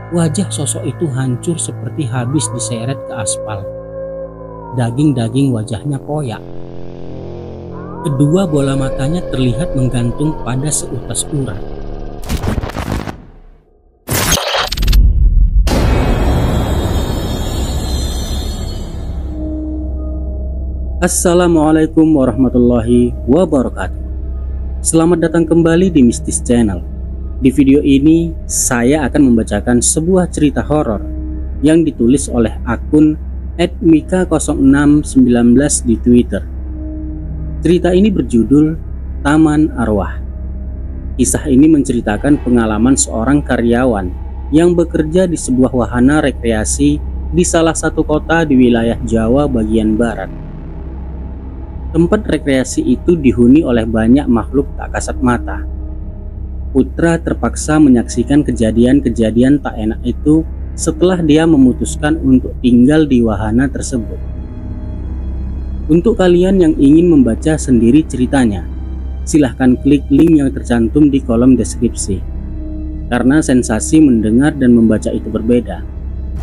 Wajah sosok itu hancur seperti habis diseret ke aspal. Daging-daging wajahnya koyak. Kedua bola matanya terlihat menggantung pada seutas urat. Assalamualaikum warahmatullahi wabarakatuh. Selamat datang kembali di Mistis Channel. Di video ini saya akan membacakan sebuah cerita horor yang ditulis oleh akun @mika0619 di Twitter. Cerita ini berjudul Taman Arwah. Kisah ini menceritakan pengalaman seorang karyawan yang bekerja di sebuah wahana rekreasi di salah satu kota di wilayah Jawa bagian barat. Tempat rekreasi itu dihuni oleh banyak makhluk tak kasat mata. Putra terpaksa menyaksikan kejadian-kejadian tak enak itu setelah dia memutuskan untuk tinggal di wahana tersebut. Untuk kalian yang ingin membaca sendiri ceritanya, silahkan klik link yang tercantum di kolom deskripsi. Karena sensasi mendengar dan membaca itu berbeda.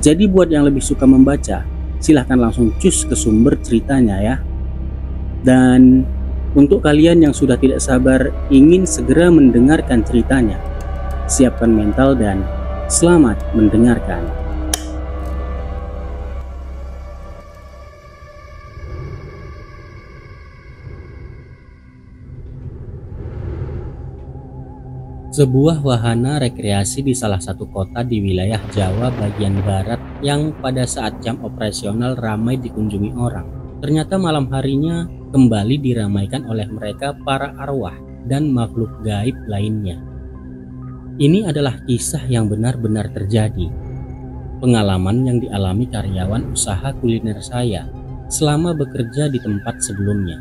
Jadi buat yang lebih suka membaca, silahkan langsung cus ke sumber ceritanya ya. Dan untuk kalian yang sudah tidak sabar ingin segera mendengarkan ceritanya, siapkan mental dan selamat mendengarkan. Sebuah wahana rekreasi di salah satu kota di wilayah Jawa bagian barat yang pada saat jam operasional ramai dikunjungi orang. Ternyata malam harinya kembali diramaikan oleh mereka para arwah dan makhluk gaib lainnya. Ini adalah kisah yang benar-benar terjadi. Pengalaman yang dialami karyawan usaha kuliner saya selama bekerja di tempat sebelumnya.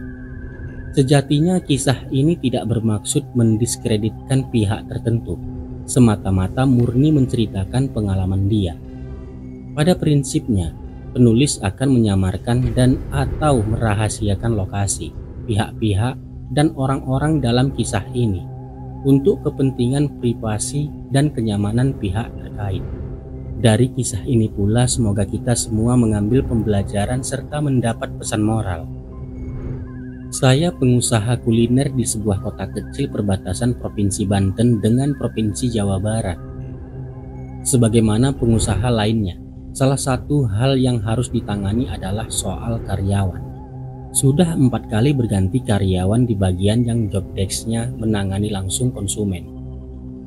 Sejatinya kisah ini tidak bermaksud mendiskreditkan pihak tertentu, semata-mata murni menceritakan pengalaman dia. Pada prinsipnya, penulis akan menyamarkan dan atau merahasiakan lokasi, pihak-pihak, dan orang-orang dalam kisah ini untuk kepentingan privasi dan kenyamanan pihak terkait. Dari kisah ini pula semoga kita semua mengambil pembelajaran serta mendapat pesan moral. Saya pengusaha kuliner di sebuah kota kecil perbatasan Provinsi Banten dengan Provinsi Jawa Barat. Sebagaimana pengusaha lainnya, salah satu hal yang harus ditangani adalah soal karyawan. Sudah 4 kali berganti karyawan di bagian yang job desk-nya menangani langsung konsumen.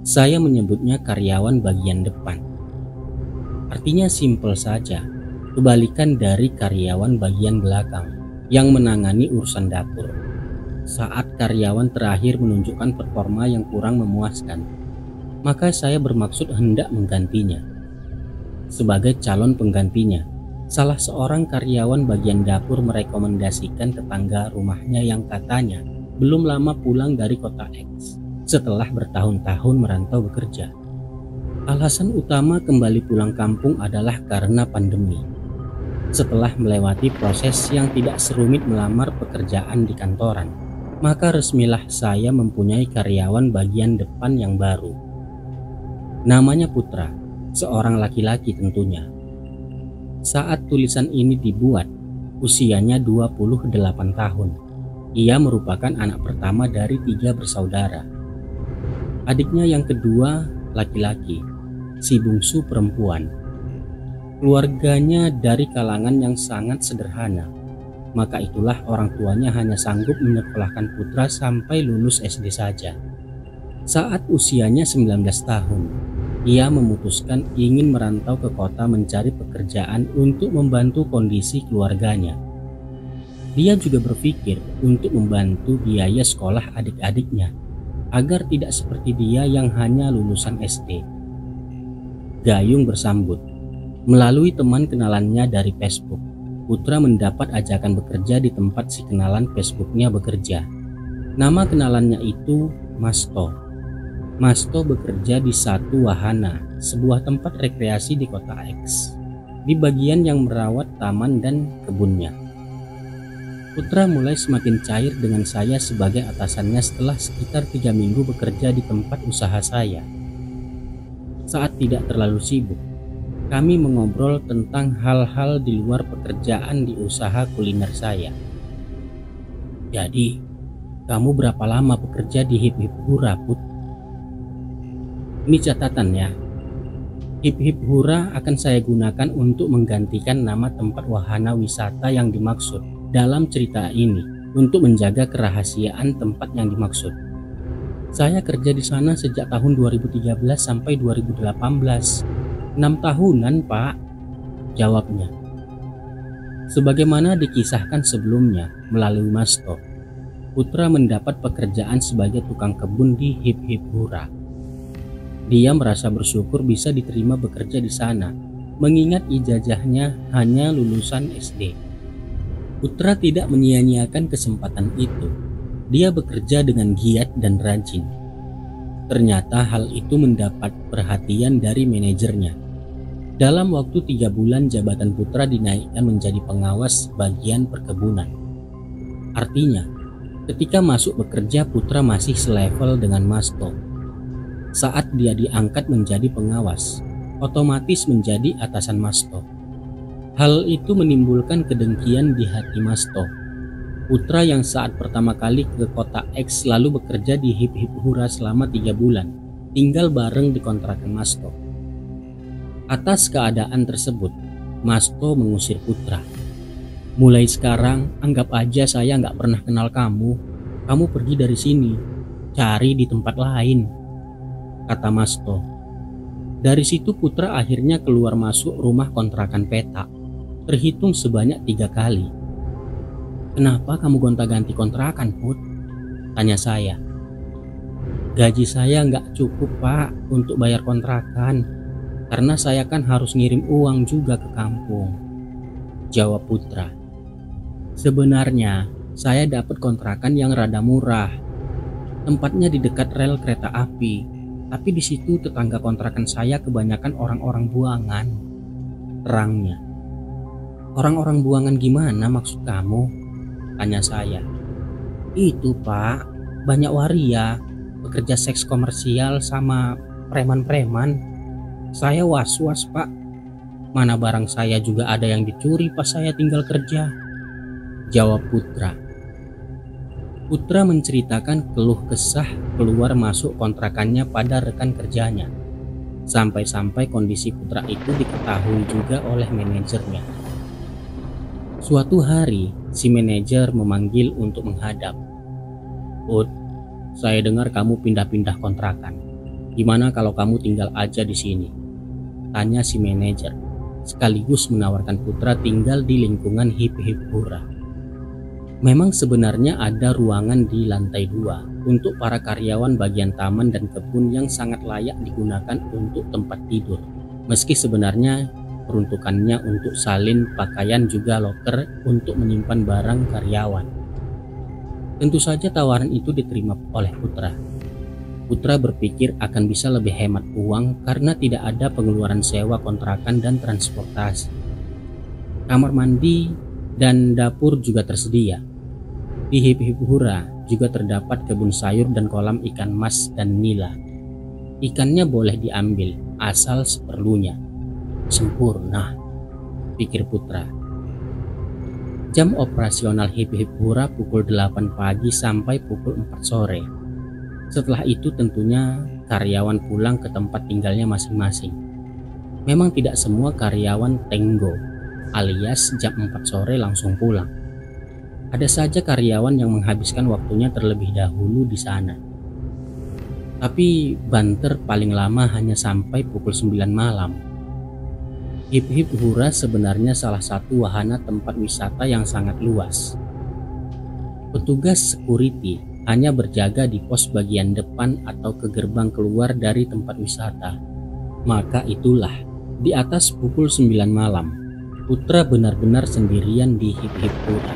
Saya menyebutnya karyawan bagian depan. Artinya simpel saja, kebalikan dari karyawan bagian belakang yang menangani urusan dapur. Saat karyawan terakhir menunjukkan performa yang kurang memuaskan, maka saya bermaksud hendak menggantinya. Sebagai calon penggantinya, salah seorang karyawan bagian dapur merekomendasikan tetangga rumahnya yang katanya belum lama pulang dari kota X setelah bertahun-tahun merantau bekerja. Alasan utama kembali pulang kampung adalah karena pandemi. Setelah melewati proses yang tidak serumit melamar pekerjaan di kantoran, maka resmilah saya mempunyai karyawan bagian depan yang baru. Namanya Putra, seorang laki-laki tentunya. Saat tulisan ini dibuat, usianya 28 tahun. Ia merupakan anak pertama dari 3 bersaudara. Adiknya yang kedua laki-laki, si bungsu perempuan. Keluarganya dari kalangan yang sangat sederhana. Maka itulah orang tuanya hanya sanggup menyekolahkan Putra sampai lulus SD saja. Saat usianya 19 tahun, ia memutuskan ingin merantau ke kota mencari pekerjaan untuk membantu kondisi keluarganya. Dia juga berpikir untuk membantu biaya sekolah adik-adiknya, agar tidak seperti dia yang hanya lulusan SD. Gayung bersambut. Melalui teman kenalannya dari Facebook, Putra mendapat ajakan bekerja di tempat si kenalan Facebooknya bekerja. Nama kenalannya itu Masto. Masto bekerja di satu wahana, sebuah tempat rekreasi di kota X, di bagian yang merawat taman dan kebunnya. Putra mulai semakin cair dengan saya sebagai atasannya setelah sekitar 3 minggu bekerja di tempat usaha saya. Saat tidak terlalu sibuk, kami mengobrol tentang hal-hal di luar pekerjaan di usaha kuliner saya. Jadi, kamu berapa lama bekerja di Hip Hip Hura, Put? Ini catatan ya. Hip Hip Hura akan saya gunakan untuk menggantikan nama tempat wahana wisata yang dimaksud dalam cerita ini untuk menjaga kerahasiaan tempat yang dimaksud. Saya kerja di sana sejak tahun 2013 sampai 2018. 6 tahunan, Pak, jawabnya. Sebagaimana dikisahkan sebelumnya melalui Masto, Putra mendapat pekerjaan sebagai tukang kebun di Hip Hip Hura. Dia merasa bersyukur bisa diterima bekerja di sana, mengingat ijazahnya hanya lulusan SD. Putra tidak menyia-nyiakan kesempatan itu. Dia bekerja dengan giat dan rajin. Ternyata hal itu mendapat perhatian dari manajernya. Dalam waktu 3 bulan jabatan Putra dinaikkan menjadi pengawas bagian perkebunan. Artinya, ketika masuk bekerja Putra masih selevel dengan Masto. Saat dia diangkat menjadi pengawas, otomatis menjadi atasan Masto. Hal itu menimbulkan kedengkian di hati Masto. Putra yang saat pertama kali ke kota X lalu bekerja di Hip Hip Hura selama 3 bulan, tinggal bareng di kontrakan Masto. Atas keadaan tersebut, Masto mengusir Putra. Mulai sekarang, anggap aja saya nggak pernah kenal kamu. Kamu pergi dari sini, cari di tempat lain, kata Masto. Dari situ Putra akhirnya keluar masuk rumah kontrakan petak, terhitung sebanyak 3 kali. Kenapa kamu gonta-ganti kontrakan, Put? Tanya saya. Gaji saya nggak cukup, Pak, untuk bayar kontrakan, karena saya kan harus ngirim uang juga ke kampung, jawab Putra. Sebenarnya saya dapat kontrakan yang rada murah. Tempatnya di dekat rel kereta api, tapi di situ tetangga kontrakan saya kebanyakan orang-orang buangan, terangnya. Orang-orang buangan gimana maksud kamu? Tanya saya. Itu, Pak, banyak waria, pekerja seks komersial sama preman-preman. Saya was-was, Pak. Mana barang saya juga ada yang dicuri pas saya tinggal kerja, jawab Putra. Putra menceritakan keluh kesah keluar masuk kontrakannya pada rekan kerjanya. Sampai-sampai kondisi Putra itu diketahui juga oleh manajernya. Suatu hari, si manajer memanggil untuk menghadap. Put, saya dengar kamu pindah-pindah kontrakan. Gimana kalau kamu tinggal aja di sini? Tanya si manajer, sekaligus menawarkan Putra tinggal di lingkungan Hip Hip Hura. Memang sebenarnya ada ruangan di lantai 2 untuk para karyawan bagian taman dan kebun yang sangat layak digunakan untuk tempat tidur. Meski sebenarnya peruntukannya untuk salin pakaian juga loker untuk menyimpan barang karyawan. Tentu saja tawaran itu diterima oleh Putra. Putra berpikir akan bisa lebih hemat uang karena tidak ada pengeluaran sewa kontrakan dan transportasi. Kamar mandi dan dapur juga tersedia. Di Hip Hip Hura juga terdapat kebun sayur dan kolam ikan mas dan nila. Ikannya boleh diambil asal seperlunya. Sempurna, pikir Putra. Jam operasional Hip Hip Hura pukul 8 pagi sampai pukul 4 sore. Setelah itu tentunya karyawan pulang ke tempat tinggalnya masing-masing. Memang tidak semua karyawan tenggo, alias jam 4 sore langsung pulang. Ada saja karyawan yang menghabiskan waktunya terlebih dahulu di sana. Tapi banter paling lama hanya sampai pukul 9 malam. Hip Hip Hura sebenarnya salah satu wahana tempat wisata yang sangat luas. Petugas security hanya berjaga di pos bagian depan atau ke gerbang keluar dari tempat wisata. Maka itulah, di atas pukul 9 malam, Putra benar-benar sendirian di Hip Hip Hura.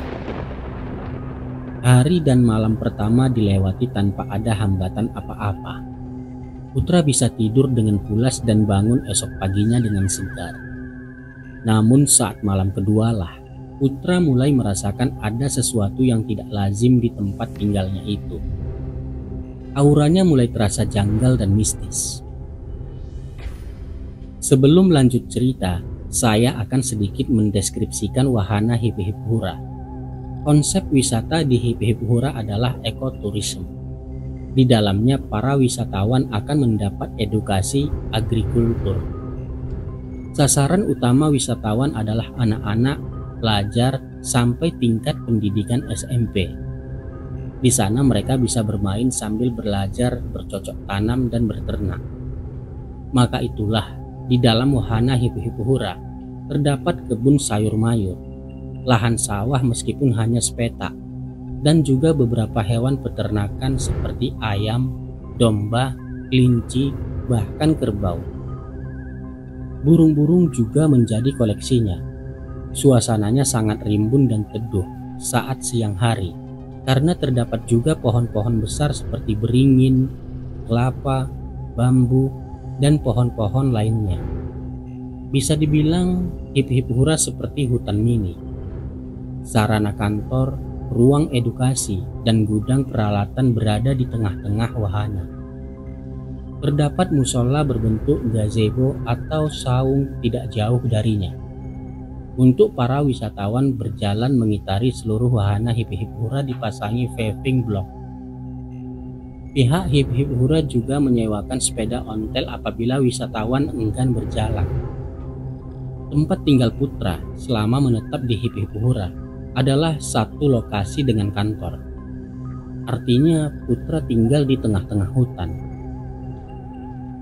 Hari dan malam pertama dilewati tanpa ada hambatan apa-apa. Putra bisa tidur dengan pulas dan bangun esok paginya dengan segar. Namun saat malam kedua lah, Putra mulai merasakan ada sesuatu yang tidak lazim di tempat tinggalnya itu. Auranya mulai terasa janggal dan mistis. Sebelum lanjut cerita, saya akan sedikit mendeskripsikan wahana Hip Hip Hura. Konsep wisata di Hip Hip Hura adalah ekoturisme. Di dalamnya para wisatawan akan mendapat edukasi agrikultur. Sasaran utama wisatawan adalah anak-anak, pelajar, sampai tingkat pendidikan SMP. Di sana mereka bisa bermain sambil belajar bercocok tanam dan berternak. Maka itulah, di dalam wahana Hip Hip Hura terdapat kebun sayur mayur, lahan sawah meskipun hanya sepetak, dan juga beberapa hewan peternakan seperti ayam, domba, kelinci, bahkan kerbau. Burung-burung juga menjadi koleksinya. Suasananya sangat rimbun dan teduh saat siang hari, karena terdapat juga pohon-pohon besar seperti beringin, kelapa, bambu, dan pohon-pohon lainnya. Bisa dibilang Hip Hip Hura seperti hutan mini. Sarana kantor, ruang edukasi, dan gudang peralatan berada di tengah-tengah wahana. Terdapat musola berbentuk gazebo atau saung tidak jauh darinya. Untuk para wisatawan berjalan mengitari seluruh wahana Hip Hip Hura dipasangi paving block. Pihak Hip Hip Hura juga menyewakan sepeda ontel apabila wisatawan enggan berjalan. Tempat tinggal Putra selama menetap di Hip Hip Hura adalah satu lokasi dengan kantor. Artinya Putra tinggal di tengah-tengah hutan.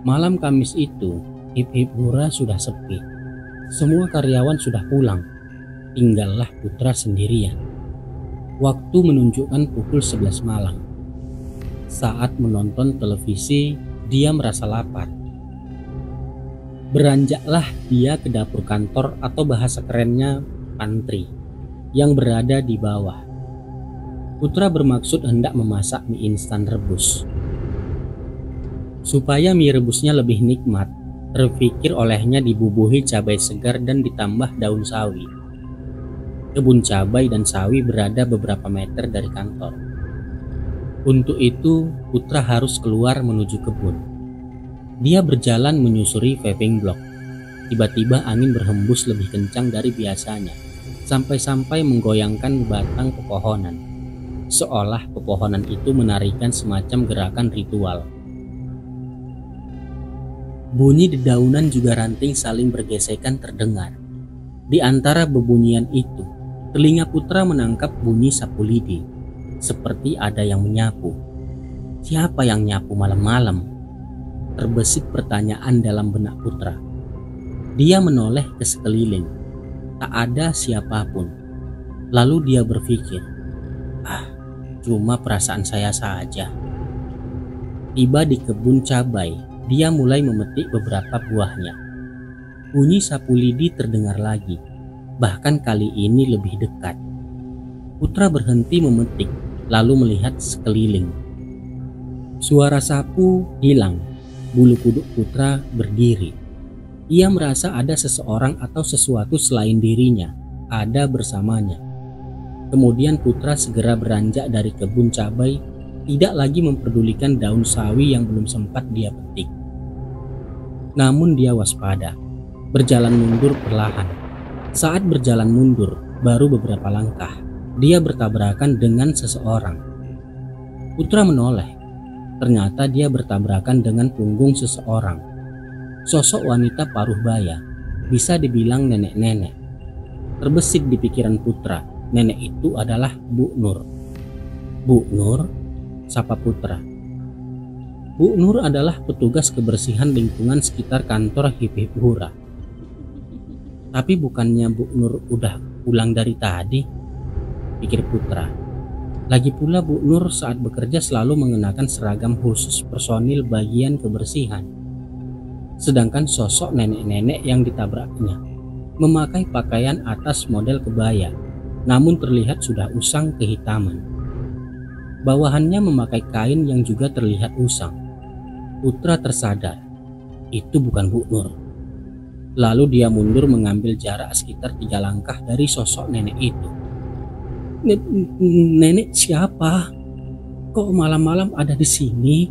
Malam Kamis itu, Hip Hip Hura sudah sepi. Semua karyawan sudah pulang. Tinggallah Putra sendirian. Waktu menunjukkan pukul 11 malam. Saat menonton televisi, dia merasa lapar. Beranjaklah dia ke dapur kantor atau bahasa kerennya pantry yang berada di bawah. Putra bermaksud hendak memasak mie instan rebus. Supaya mie rebusnya lebih nikmat, terpikir olehnya dibubuhi cabai segar dan ditambah daun sawi. Kebun cabai dan sawi berada beberapa meter dari kantor. Untuk itu, Putra harus keluar menuju kebun. Dia berjalan menyusuri paving block. Tiba-tiba angin berhembus lebih kencang dari biasanya, sampai-sampai menggoyangkan batang pepohonan. Seolah pepohonan itu menarikan semacam gerakan ritual. Bunyi dedaunan juga ranting saling bergesekan terdengar. Di antara bebunyian itu, telinga Putra menangkap bunyi sapu lidi. Seperti ada yang menyapu. Siapa yang nyapu malam-malam? Terbesit pertanyaan dalam benak Putra. Dia menoleh ke sekeliling. Tak ada siapapun. Lalu dia berpikir, cuma perasaan saya saja. Tiba di kebun cabai, dia mulai memetik beberapa buahnya. Bunyi sapu lidi terdengar lagi, bahkan kali ini lebih dekat. Putra berhenti memetik, lalu melihat sekeliling. Suara sapu hilang. Bulu kuduk Putra berdiri. Ia merasa ada seseorang atau sesuatu selain dirinya ada bersamanya. Kemudian Putra segera beranjak dari kebun cabai, tidak lagi memperdulikan daun sawi yang belum sempat dia petik. Namun dia waspada, berjalan mundur perlahan. Saat berjalan mundur, baru beberapa langkah, dia bertabrakan dengan seseorang. Putra menoleh. Ternyata dia bertabrakan dengan punggung seseorang. Sosok wanita paruh baya, bisa dibilang nenek-nenek. Terbesit di pikiran Putra, nenek itu adalah Bu Nur. Bu Nur? Sapa Putra. Bu Nur adalah petugas kebersihan lingkungan sekitar kantor Hip Hip Hura. Tapi bukannya Bu Nur udah pulang dari tadi? Pikir Putra. Lagi pula Bu Nur saat bekerja selalu mengenakan seragam khusus personil bagian kebersihan. Sedangkan sosok nenek-nenek yang ditabraknya memakai pakaian atas model kebaya, namun terlihat sudah usang kehitaman. Bawahannya memakai kain yang juga terlihat usang. Putra tersadar, itu bukan Bu Nur. Lalu dia mundur mengambil jarak sekitar 3 langkah dari sosok nenek itu. Nenek siapa? Kok malam-malam ada di sini?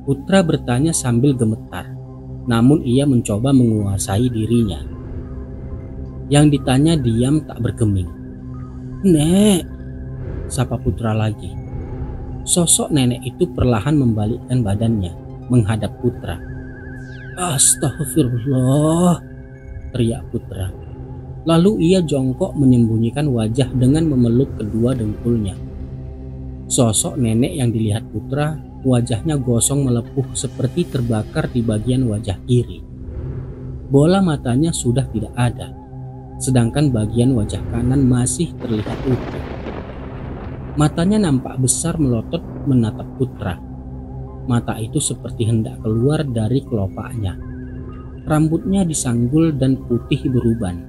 Putra bertanya sambil gemetar. namun ia mencoba menguasai dirinya. Yang ditanya diam tak bergeming. "Nek," sapa Putra lagi. Sosok nenek itu perlahan membalikkan badannya menghadap Putra. "Astagfirullah," teriak Putra. Lalu ia jongkok menyembunyikan wajah dengan memeluk kedua dengkulnya. Sosok nenek yang dilihat Putra, wajahnya gosong melepuh seperti terbakar di bagian wajah kiri. Bola matanya sudah tidak ada, sedangkan bagian wajah kanan masih terlihat utuh. Matanya nampak besar melotot menatap Putra. Mata itu seperti hendak keluar dari kelopaknya. Rambutnya disanggul dan putih beruban.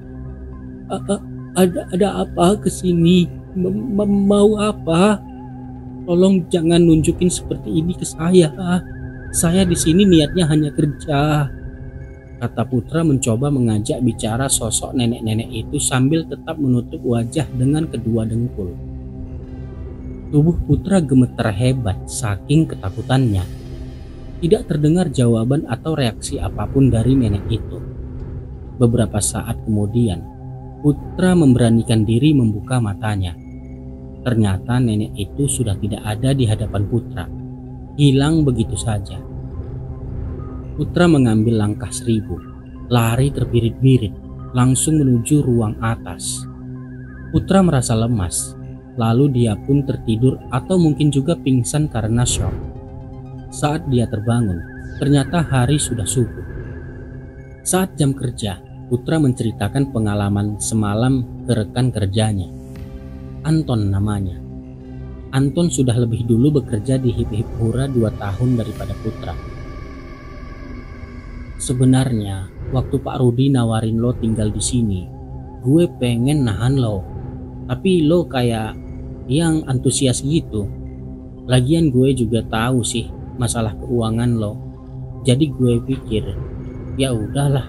Ada apa kesini? Mau apa? Tolong jangan nunjukin seperti ini ke saya. Saya di sini niatnya hanya kerja," kata Putra mencoba mengajak bicara sosok nenek-nenek itu sambil tetap menutup wajah dengan kedua dengkul. Tubuh Putra gemetar hebat saking ketakutannya. Tidak terdengar jawaban atau reaksi apapun dari nenek itu. Beberapa saat kemudian, Putra memberanikan diri membuka matanya. Ternyata nenek itu sudah tidak ada di hadapan Putra. Hilang begitu saja. Putra mengambil langkah 1000, lari terbirit-birit, langsung menuju ruang atas. Putra merasa lemas, lalu dia pun tertidur atau mungkin juga pingsan karena shock. Saat dia terbangun, ternyata hari sudah subuh. Saat jam kerja, Putra menceritakan pengalaman semalam ke rekan kerjanya. Anton namanya. Anton sudah lebih dulu bekerja di Hip Hip Hura 2 tahun daripada Putra. "Sebenarnya waktu Pak Rudi nawarin lo tinggal di sini, gue pengen nahan lo. Tapi lo kayak yang antusias gitu. Lagian gue juga tahu sih masalah keuangan lo. Jadi gue pikir, ya udahlah.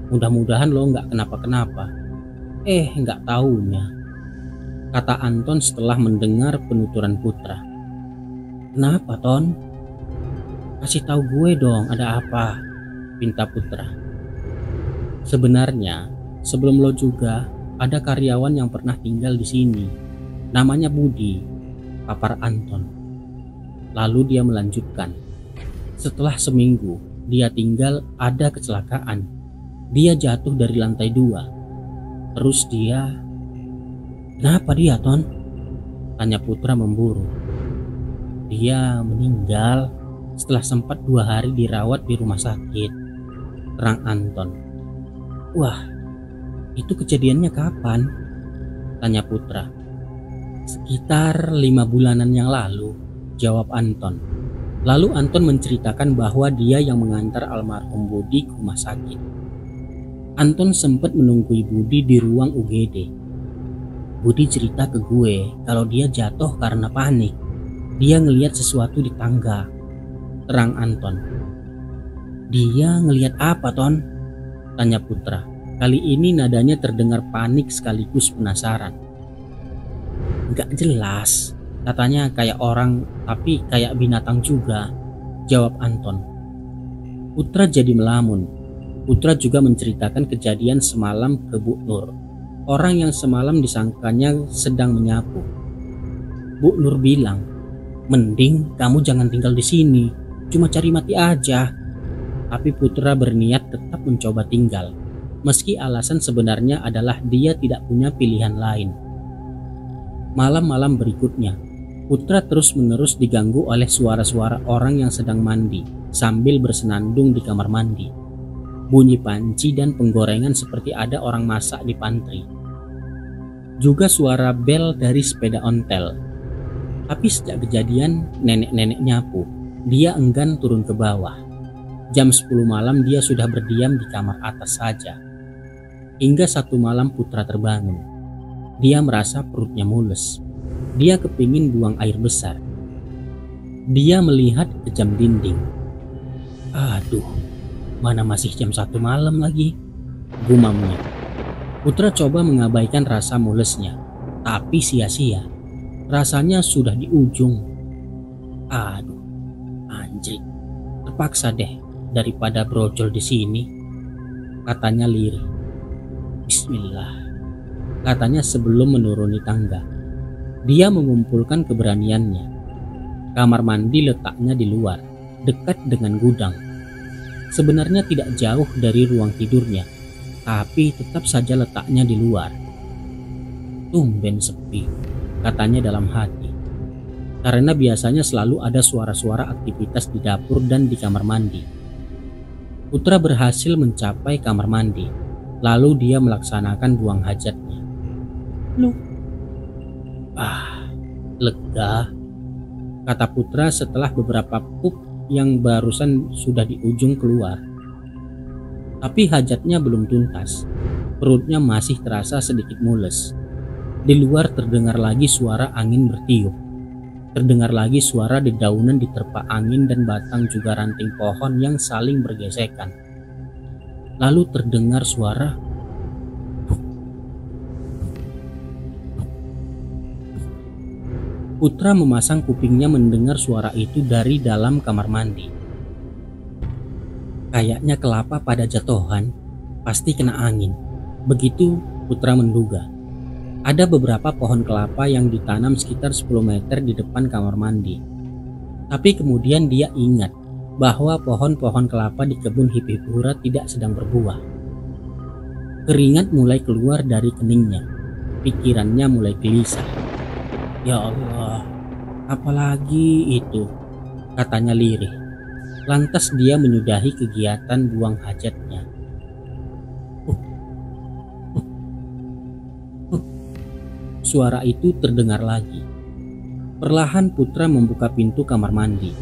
Mudah-mudahan lo nggak kenapa-kenapa." Nggak taunya, kata Anton setelah mendengar penuturan Putra. "Kenapa, Ton? Kasih tahu gue dong, ada apa?" pinta Putra. "Sebenarnya sebelum lo juga ada karyawan yang pernah tinggal di sini. Namanya Budi," papar Anton. Lalu dia melanjutkan. "Setelah seminggu dia tinggal, ada kecelakaan. Dia jatuh dari lantai 2. Terus dia..." "Kenapa dia, Ton?" tanya Putra memburu. "Dia meninggal setelah sempat 2 hari dirawat di rumah sakit," terang Anton. "Wah, itu kejadiannya kapan?" tanya Putra. "Sekitar 5 bulanan yang lalu," jawab Anton. Lalu Anton menceritakan bahwa dia yang mengantar almarhum Budi ke rumah sakit. Anton sempat menunggui Budi di ruang UGD. "Budi cerita ke gue kalau dia jatuh karena panik. Dia ngelihat sesuatu di tangga," terang Anton. "Dia ngelihat apa, Ton?" tanya Putra. Kali ini nadanya terdengar panik sekaligus penasaran. "Nggak jelas. Katanya kayak orang tapi kayak binatang juga," jawab Anton. Putra jadi melamun. Putra juga menceritakan kejadian semalam ke Bu Nur, orang yang semalam disangkanya sedang menyapu. Bu Nur bilang, "Mending kamu jangan tinggal di sini, cuma cari mati aja." Tapi Putra berniat tetap mencoba tinggal, meski alasan sebenarnya adalah dia tidak punya pilihan lain. Malam-malam berikutnya, Putra terus-menerus diganggu oleh suara-suara orang yang sedang mandi sambil bersenandung di kamar mandi. Bunyi panci dan penggorengan seperti ada orang masak di pantry. Juga suara bel dari sepeda ontel. Tapi sejak kejadian nenek-nenek nyapu, dia enggan turun ke bawah. Jam 10 malam dia sudah berdiam di kamar atas saja. Hingga satu malam Putra terbangun. Dia merasa perutnya mules. Dia kepingin buang air besar. Dia melihat ke jam dinding. "Aduh, mana masih jam 1 malam lagi," gumamnya. Putra coba mengabaikan rasa mulesnya, tapi sia-sia. Rasanya sudah di ujung. "Aduh, anjing. Terpaksa deh, daripada brojol di sini, katanya lirih. Bismillah, katanya sebelum menuruni tangga. Dia mengumpulkan keberaniannya. Kamar mandi letaknya di luar, dekat dengan gudang. Sebenarnya tidak jauh dari ruang tidurnya, tapi tetap saja letaknya di luar. Tumben sepi, katanya dalam hati. Karena biasanya selalu ada suara-suara aktivitas di dapur dan di kamar mandi. Putra berhasil mencapai kamar mandi, lalu dia melaksanakan buang hajatnya. Lega, kata Putra setelah beberapa pup yang barusan sudah di ujung keluar. Tapi hajatnya belum tuntas, perutnya masih terasa sedikit mules. Di luar terdengar lagi suara angin bertiup. Terdengar lagi suara dedaunan diterpa angin dan batang juga ranting pohon yang saling bergesekan. Lalu terdengar suara Putra memasang kupingnya mendengar suara itu dari dalam kamar mandi. Kayaknya kelapa pada jatuhan, pasti kena angin. Begitu Putra menduga. Ada beberapa pohon kelapa yang ditanam sekitar 10 meter di depan kamar mandi. Tapi kemudian dia ingat bahwa pohon-pohon kelapa di kebun Hip-Hip Hura tidak sedang berbuah. Keringat mulai keluar dari keningnya. Pikirannya mulai gelisah. Ya Allah, apalagi itu, katanya lirih. Lantas dia menyudahi kegiatan buang hajatnya. Suara itu terdengar lagi. Perlahan Putra membuka pintu kamar mandi.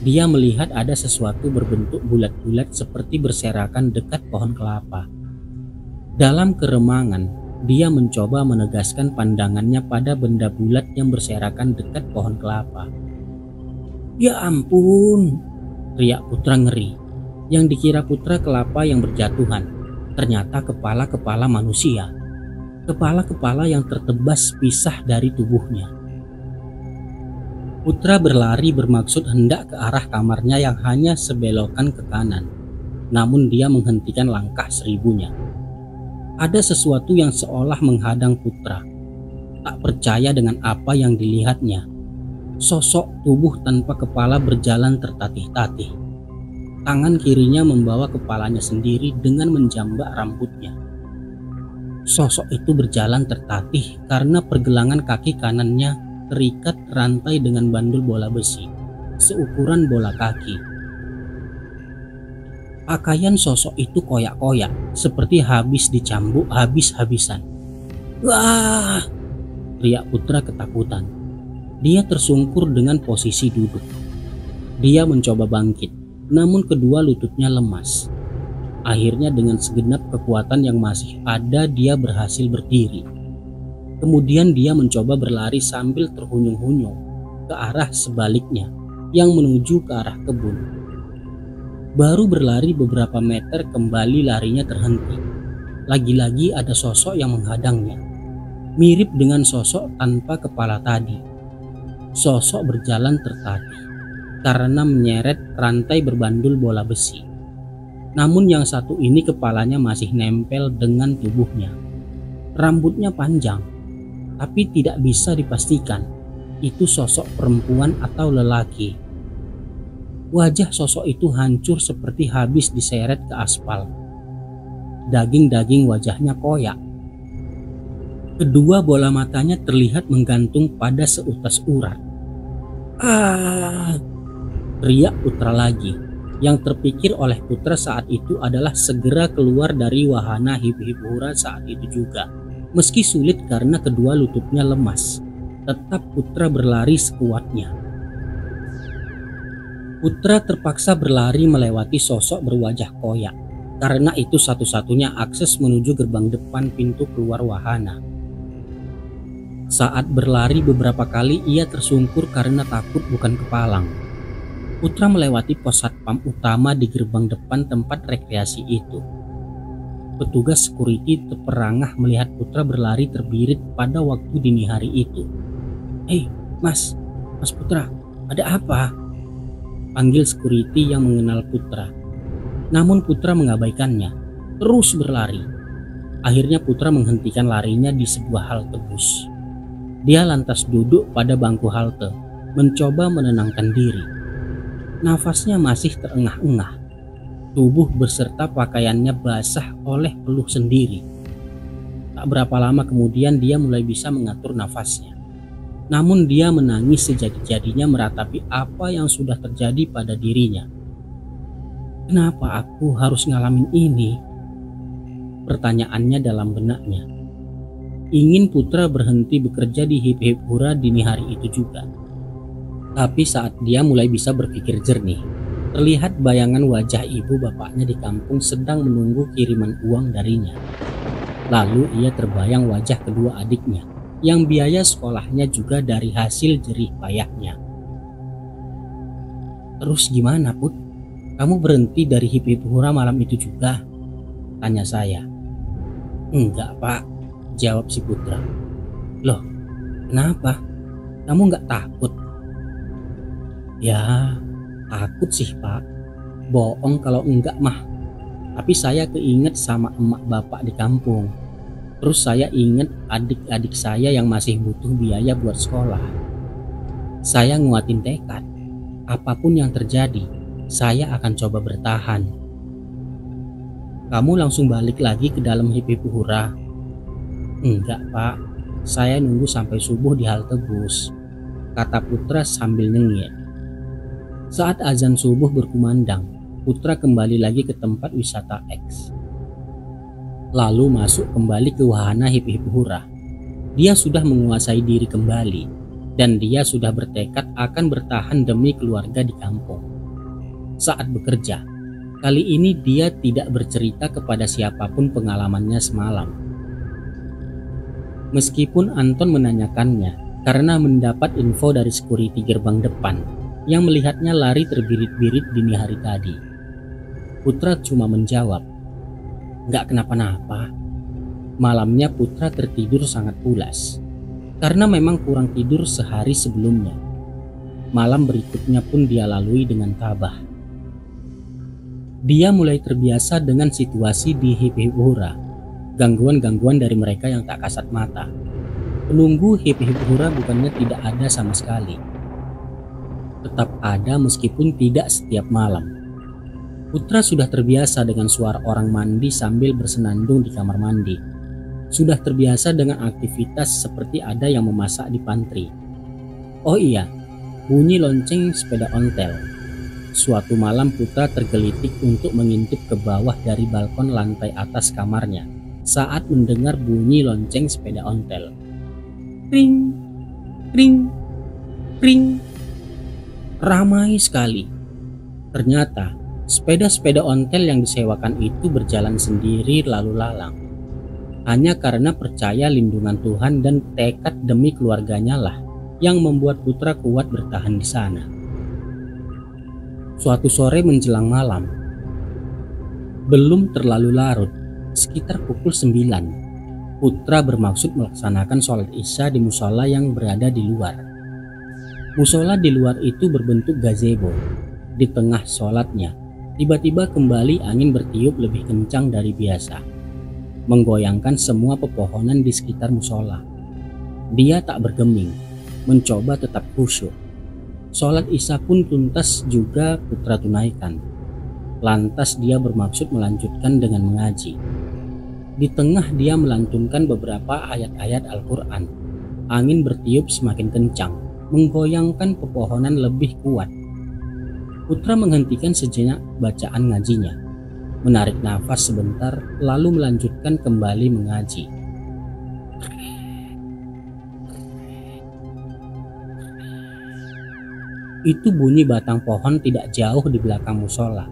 Dia melihat ada sesuatu berbentuk bulat-bulat seperti berserakan dekat pohon kelapa. Dalam keremangan, dia mencoba menegaskan pandangannya pada benda bulat yang berserakan dekat pohon kelapa. Ya ampun, teriak Putra ngeri. Yang dikira Putra kelapa yang berjatuhan, ternyata kepala-kepala manusia. Kepala-kepala yang tertebas pisah dari tubuhnya. Putra berlari bermaksud hendak ke arah kamarnya yang hanya sebelokan ke kanan. Namun dia menghentikan langkah seribunya. Ada sesuatu yang seolah menghadang Putra. Tak percaya dengan apa yang dilihatnya. Sosok tubuh tanpa kepala berjalan tertatih-tatih. Tangan kirinya membawa kepalanya sendiri dengan menjambak rambutnya. Sosok itu berjalan tertatih karena pergelangan kaki kanannya terikat rantai dengan bandul bola besi seukuran bola kaki. Pakaian sosok itu koyak-koyak seperti habis dicambuk habis-habisan. Wah! Teriak Putra ketakutan. Dia tersungkur dengan posisi duduk. Dia mencoba bangkit, namun kedua lututnya lemas. Akhirnya dengan segenap kekuatan yang masih ada dia berhasil berdiri. Kemudian dia mencoba berlari sambil terhuyung-huyung ke arah sebaliknya yang menuju ke arah kebun. Baru berlari beberapa meter kembali larinya terhenti. Lagi-lagi ada sosok yang menghadangnya. Mirip dengan sosok tanpa kepala tadi. Sosok berjalan tertatih karena menyeret rantai berbandul bola besi. Namun yang satu ini kepalanya masih nempel dengan tubuhnya. Rambutnya panjang, tapi tidak bisa dipastikan itu sosok perempuan atau lelaki. Wajah sosok itu hancur seperti habis diseret ke aspal. Daging-daging wajahnya koyak. Kedua bola matanya terlihat menggantung pada seutas urat. Teriak Putra lagi. Yang terpikir oleh Putra saat itu adalah segera keluar dari wahana Hip-Hip Hura saat itu juga. Meski sulit karena kedua lututnya lemas, tetap Putra berlari sekuatnya. Putra terpaksa berlari melewati sosok berwajah koyak, karena itu satu-satunya akses menuju gerbang depan pintu keluar wahana. Saat berlari beberapa kali ia tersungkur karena takut bukan kepalang. Putra melewati pos satpam utama di gerbang depan tempat rekreasi itu. Petugas security terperangah melihat Putra berlari terbirit pada waktu dini hari itu. Hei, Mas Putra, ada apa? Panggil security yang mengenal Putra. Namun Putra mengabaikannya, terus berlari. Akhirnya Putra menghentikan larinya di sebuah halte bus. Dia lantas duduk pada bangku halte, mencoba menenangkan diri. Nafasnya masih terengah-engah. Tubuh beserta pakaiannya basah oleh peluh sendiri. Tak berapa lama kemudian dia mulai bisa mengatur nafasnya. Namun dia menangis sejadi-jadinya meratapi apa yang sudah terjadi pada dirinya. Kenapa aku harus ngalamin ini? Pertanyaannya dalam benaknya. Ingin Putra berhenti bekerja di Hip Hip Hura dini hari itu juga. Tapi saat dia mulai bisa berpikir jernih, terlihat bayangan wajah ibu bapaknya di kampung sedang menunggu kiriman uang darinya. Lalu ia terbayang wajah kedua adiknya, yang biaya sekolahnya juga dari hasil jerih payahnya. Terus gimana, Put? Kamu berhenti dari Hip Hip Hura malam itu juga? Tanya saya. Enggak, Pak, jawab si Putra. Loh, kenapa? Kamu enggak takut? Ya, takut sih, Pak. Bohong kalau enggak mah. Tapi saya keinget sama emak bapak di kampung. Terus saya ingat adik-adik saya yang masih butuh biaya buat sekolah. Saya nguatin tekad. Apapun yang terjadi, saya akan coba bertahan. Kamu langsung balik lagi ke dalam Hip Hip Hura? Enggak, Pak. Saya nunggu sampai subuh di halte bus, kata Putra sambil nyengir. Saat azan subuh berkumandang, Putra kembali lagi ke tempat wisata X. Lalu masuk kembali ke wahana Hip Hip Hura. Dia sudah menguasai diri kembali, dan dia sudah bertekad akan bertahan demi keluarga di kampung. Saat bekerja, kali ini dia tidak bercerita kepada siapapun pengalamannya semalam. Meskipun Anton menanyakannya karena mendapat info dari security gerbang depan yang melihatnya lari terbirit-birit dini hari tadi. Putra cuma menjawab, "Nggak kenapa-napa." Malamnya Putra tertidur sangat pulas karena memang kurang tidur sehari sebelumnya. Malam berikutnya pun dia lalui dengan tabah. Dia mulai terbiasa dengan situasi di Hip Hip Hura, gangguan-gangguan dari mereka yang tak kasat mata. Penunggu Hip Hip Hura bukannya tidak ada sama sekali. Tetap ada meskipun tidak setiap malam. Putra sudah terbiasa dengan suara orang mandi sambil bersenandung di kamar mandi. Sudah terbiasa dengan aktivitas seperti ada yang memasak di pantry. Oh iya, bunyi lonceng sepeda ontel. Suatu malam Putra tergelitik untuk mengintip ke bawah dari balkon lantai atas kamarnya saat mendengar bunyi lonceng sepeda ontel. Ring, ring, ring. Ramai sekali. Ternyata sepeda-sepeda ontel yang disewakan itu berjalan sendiri lalu lalang. Hanya karena percaya lindungan Tuhan dan tekad demi keluarganya lah yang membuat Putra kuat bertahan di sana. Suatu sore menjelang malam, belum terlalu larut, sekitar pukul 9, Putra bermaksud melaksanakan sholat Isya di musola yang berada di luar. Musola di luar itu berbentuk gazebo. Di tengah sholatnya, tiba-tiba kembali angin bertiup lebih kencang dari biasa, menggoyangkan semua pepohonan di sekitar musola. Dia tak bergeming, mencoba tetap khusyuk. Sholat Isya pun tuntas juga Putra tunaikan. Lantas dia bermaksud melanjutkan dengan mengaji. Di tengah dia melantunkan beberapa ayat-ayat Al-Quran. Angin bertiup semakin kencang, menggoyangkan pepohonan lebih kuat. Putra menghentikan sejenak bacaan ngajinya, menarik nafas sebentar, lalu melanjutkan kembali mengaji. Itu bunyi batang pohon tidak jauh di belakang musola.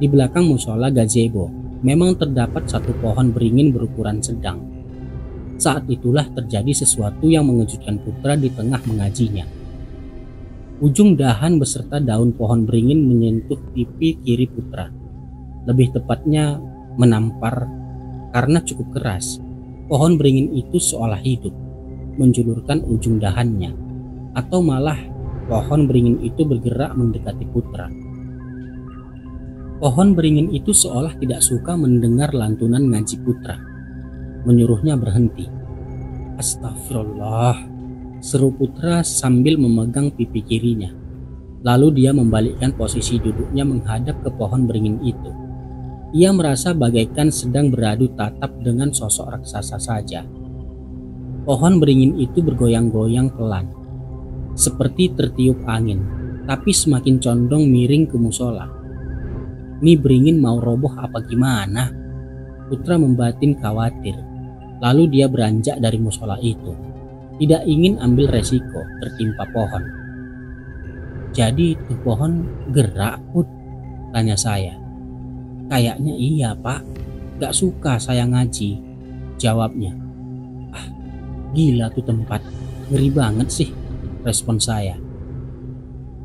Di belakang musola gazebo memang terdapat satu pohon beringin berukuran sedang. Saat itulah terjadi sesuatu yang mengejutkan Putra di tengah mengajinya. Ujung dahan beserta daun pohon beringin menyentuh pipi kiri Putra. Lebih tepatnya menampar karena cukup keras. Pohon beringin itu seolah hidup, menjulurkan ujung dahannya, atau malah pohon beringin itu bergerak mendekati Putra. Pohon beringin itu seolah tidak suka mendengar lantunan ngaji Putra. Menyuruhnya berhenti. Astagfirullah, seru Putra sambil memegang pipi kirinya. Lalu dia membalikkan posisi duduknya menghadap ke pohon beringin itu. Ia merasa bagaikan sedang beradu tatap dengan sosok raksasa saja. Pohon beringin itu bergoyang-goyang pelan, seperti tertiup angin, tapi semakin condong miring ke musola. Ini beringin mau roboh apa gimana? Putra membatin khawatir. Lalu dia beranjak dari musola itu. Tidak ingin ambil resiko tertimpa pohon. Jadi itu pohon gerak, Put? Tanya saya. Kayaknya iya, Pak. Gak suka saya ngaji, jawabnya. Ah, gila tuh tempat. Ngeri banget sih, respon saya.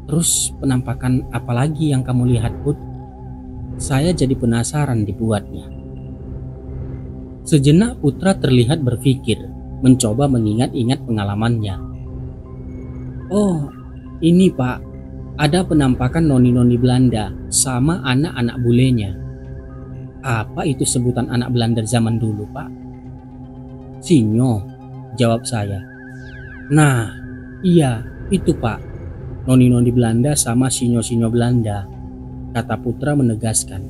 Terus penampakan apa lagi yang kamu lihat, Put? Saya jadi penasaran dibuatnya. Sejenak Putra terlihat berpikir, mencoba mengingat-ingat pengalamannya. Oh, ini Pak, ada penampakan noni-noni Belanda sama anak-anak bulenya. Apa itu sebutan anak Belanda zaman dulu, Pak? Sinyo, jawab saya. Nah, iya, itu Pak. Noni-noni Belanda sama sinyo-sinyo Belanda, kata Putra menegaskan.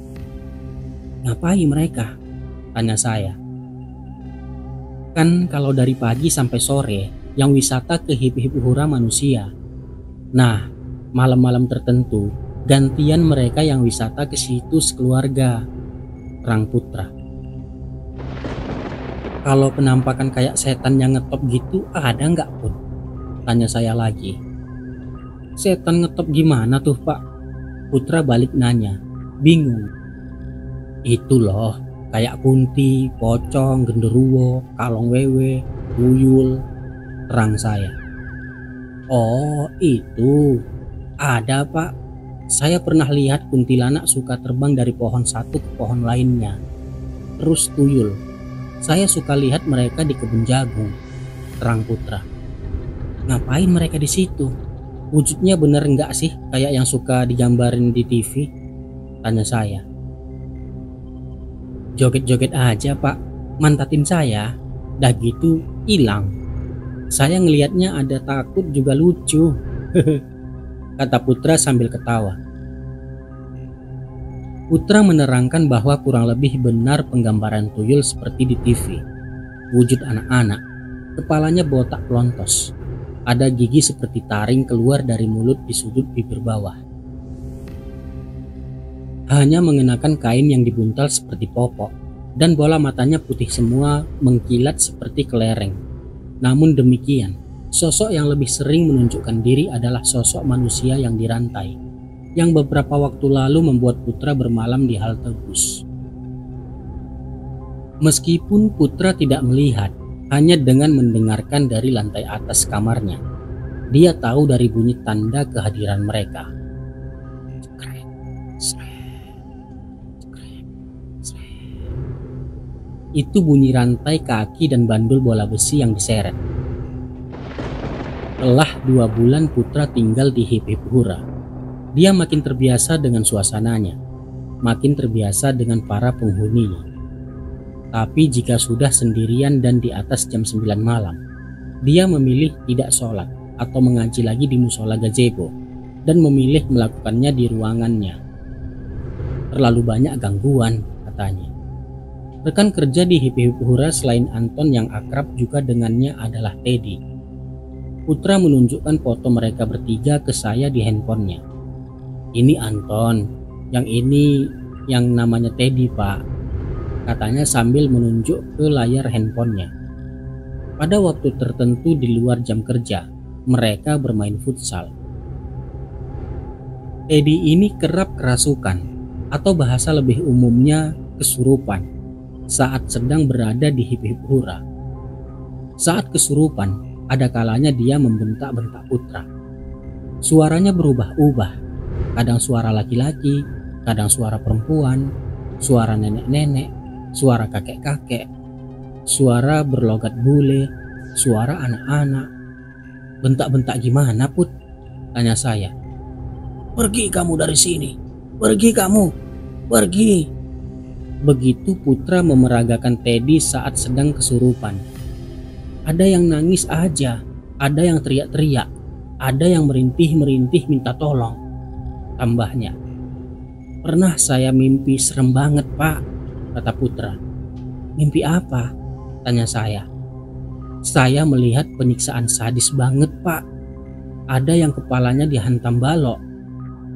Ngapain mereka? Tanya saya. Kan kalau dari pagi sampai sore yang wisata ke hip-hip hura manusia. Nah, malam-malam tertentu gantian mereka yang wisata ke situ sekeluarga, terang Putra. Kalau penampakan kayak setan yang ngetop gitu ada nggak, Put? Tanya saya lagi. Setan ngetop gimana tuh, Pak? Putra balik nanya, bingung. Itu loh, kayak kunti, pocong, genderuwo, kalong wewe, tuyul, terang saya. Oh itu, ada Pak. Saya pernah lihat kuntilanak suka terbang dari pohon satu ke pohon lainnya. Terus tuyul, saya suka lihat mereka di kebun jagung, terang Putra. Ngapain mereka di situ? Wujudnya bener nggak sih kayak yang suka digambarin di TV? Tanya saya. Joget-joget aja Pak, mantatin saya. Dah gitu hilang. Saya ngelihatnya ada takut juga lucu. Kata Putra sambil ketawa. Putra menerangkan bahwa kurang lebih benar penggambaran tuyul seperti di TV. Wujud anak-anak, kepalanya botak pelontos. Ada gigi seperti taring keluar dari mulut di sudut bibir bawah. Hanya mengenakan kain yang dibuntal seperti popok, dan bola matanya putih semua mengkilat seperti kelereng. Namun demikian, sosok yang lebih sering menunjukkan diri adalah sosok manusia yang dirantai, yang beberapa waktu lalu membuat Putra bermalam di halte bus. Meskipun Putra tidak melihat, hanya dengan mendengarkan dari lantai atas kamarnya, dia tahu dari bunyi tanda kehadiran mereka. Itu bunyi rantai kaki dan bandul bola besi yang diseret. Telah 2 bulan Putra tinggal di hip-hip hura. Dia makin terbiasa dengan suasananya, makin terbiasa dengan para penghuninya. Tapi jika sudah sendirian dan di atas jam 9 malam, dia memilih tidak sholat atau mengaji lagi di musola gazebo dan memilih melakukannya di ruangannya. Terlalu banyak gangguan, katanya. Rekan kerja di hip-hip hura selain Anton yang akrab juga dengannya adalah Teddy. Putra menunjukkan foto mereka bertiga ke saya di handphonenya. Ini Anton, yang ini yang namanya Teddy Pak, katanya sambil menunjuk ke layar handphonenya. Pada waktu tertentu di luar jam kerja, mereka bermain futsal. Teddy ini kerap kerasukan, atau bahasa lebih umumnya kesurupan, saat sedang berada di hip-hip hura. Saat kesurupan, ada kalanya dia membentak-bentak Putra. Suaranya berubah-ubah, kadang suara laki-laki, kadang suara perempuan, suara nenek-nenek, suara kakek-kakek, suara berlogat bule, suara anak-anak. Bentak-bentak gimana, Put? Tanya saya. Pergi kamu dari sini, pergi kamu, pergi. Begitu Putra memeragakan Teddy saat sedang kesurupan. Ada yang nangis aja, ada yang teriak-teriak, ada yang merintih-merintih minta tolong. Tambahnya, pernah saya mimpi serem banget pak, kata Putra. Mimpi apa? Tanya saya. Saya melihat penyiksaan sadis banget pak. Ada yang kepalanya dihantam balok,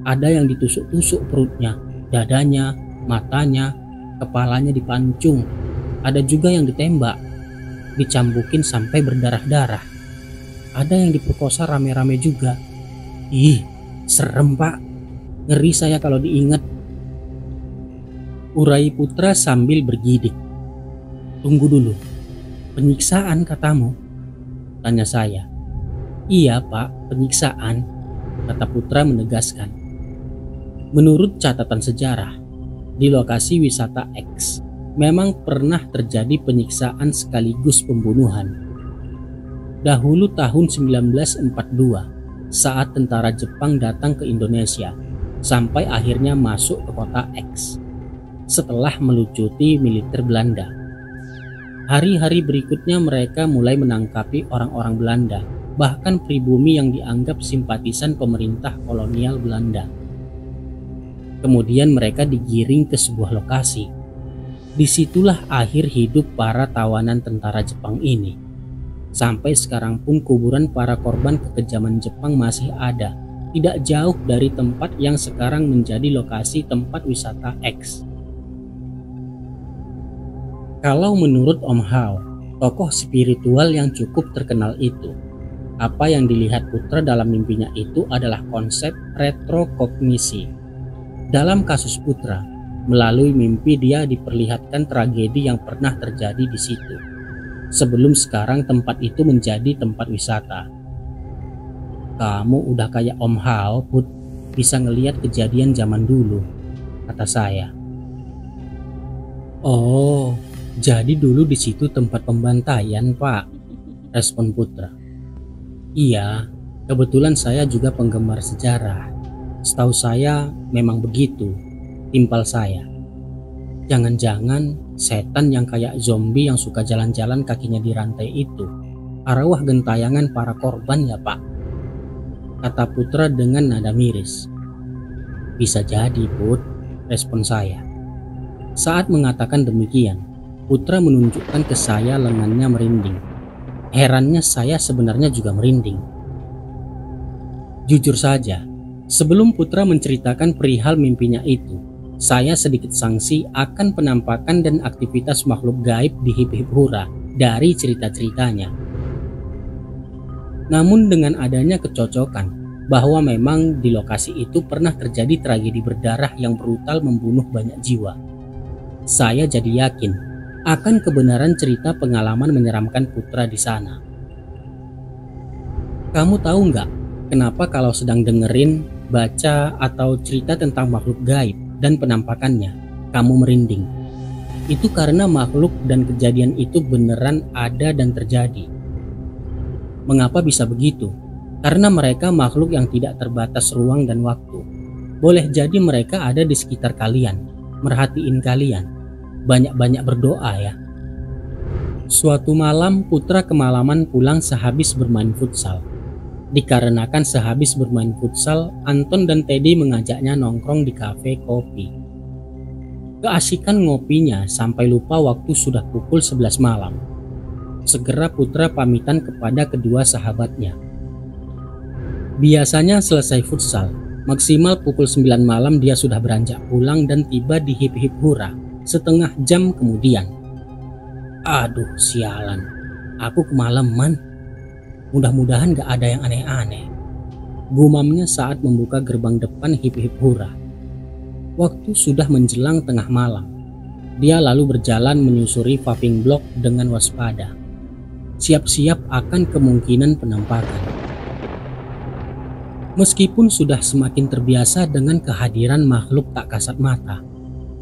ada yang ditusuk-tusuk perutnya, dadanya, matanya, kepalanya dipancung, ada juga yang ditembak, dicambukin sampai berdarah-darah. Ada yang diperkosa rame-rame juga. Ih, serem pak, ngeri saya kalau diingat. Urai Putra sambil bergidik. Tunggu dulu, penyiksaan katamu? Tanya saya. Iya pak, penyiksaan, kata Putra menegaskan. Menurut catatan sejarah, di lokasi wisata X memang pernah terjadi penyiksaan sekaligus pembunuhan. Dahulu tahun 1942, saat tentara Jepang datang ke Indonesia, sampai akhirnya masuk ke kota X. Setelah melucuti militer Belanda. Hari-hari berikutnya mereka mulai menangkapi orang-orang Belanda, bahkan pribumi yang dianggap simpatisan pemerintah kolonial Belanda. Kemudian mereka digiring ke sebuah lokasi. Disitulah akhir hidup para tawanan tentara Jepang ini. Sampai sekarang pun kuburan para korban kekejaman Jepang masih ada, tidak jauh dari tempat yang sekarang menjadi lokasi tempat wisata X. Kalau menurut Om Hao, tokoh spiritual yang cukup terkenal itu, apa yang dilihat Putra dalam mimpinya itu adalah konsep retrokognisi. Dalam kasus Putra, melalui mimpi dia diperlihatkan tragedi yang pernah terjadi di situ. Sebelum sekarang tempat itu menjadi tempat wisata. Kamu udah kayak Om Hao, Put, bisa ngelihat kejadian zaman dulu, kata saya. Oh, jadi dulu di situ tempat pembantaian, Pak, respon Putra. Iya, kebetulan saya juga penggemar sejarah. Setahu saya memang begitu, timpal saya. Jangan-jangan setan yang kayak zombie yang suka jalan-jalan kakinya dirantai itu arwah gentayangan para korban ya Pak, kata Putra dengan nada miris. Bisa jadi Put, respon saya. Saat mengatakan demikian, Putra menunjukkan ke saya lengannya merinding. Herannya saya sebenarnya juga merinding. Jujur saja, sebelum Putra menceritakan perihal mimpinya itu, saya sedikit sangsi akan penampakan dan aktivitas makhluk gaib di Hip Hip Hura dari cerita-ceritanya. Namun dengan adanya kecocokan bahwa memang di lokasi itu pernah terjadi tragedi berdarah yang brutal membunuh banyak jiwa, saya jadi yakin akan kebenaran cerita pengalaman menyeramkan Putra di sana. Kamu tahu nggak kenapa kalau sedang dengerin, baca, atau cerita tentang makhluk gaib dan penampakannya, kamu merinding? Itu karena makhluk dan kejadian itu beneran ada dan terjadi. Mengapa bisa begitu? Karena mereka makhluk yang tidak terbatas ruang dan waktu. Boleh jadi mereka ada di sekitar kalian, merhatiin kalian. Banyak-banyak berdoa ya. Suatu malam Putra kemalaman pulang sehabis bermain futsal. Dikarenakan sehabis bermain futsal, Anton dan Teddy mengajaknya nongkrong di kafe kopi. Keasikan ngopinya sampai lupa waktu sudah pukul 11 malam. Segera Putra pamitan kepada kedua sahabatnya. Biasanya selesai futsal, maksimal pukul 9 malam dia sudah beranjak pulang dan tiba di Hip Hip Hura setengah jam kemudian. Aduh sialan, aku kemalaman. Mudah-mudahan gak ada yang aneh-aneh, gumamnya saat membuka gerbang depan Hip Hip Hura. Waktu sudah menjelang tengah malam. Dia lalu berjalan menyusuri paving block dengan waspada, siap-siap akan kemungkinan penampakan. Meskipun sudah semakin terbiasa dengan kehadiran makhluk tak kasat mata,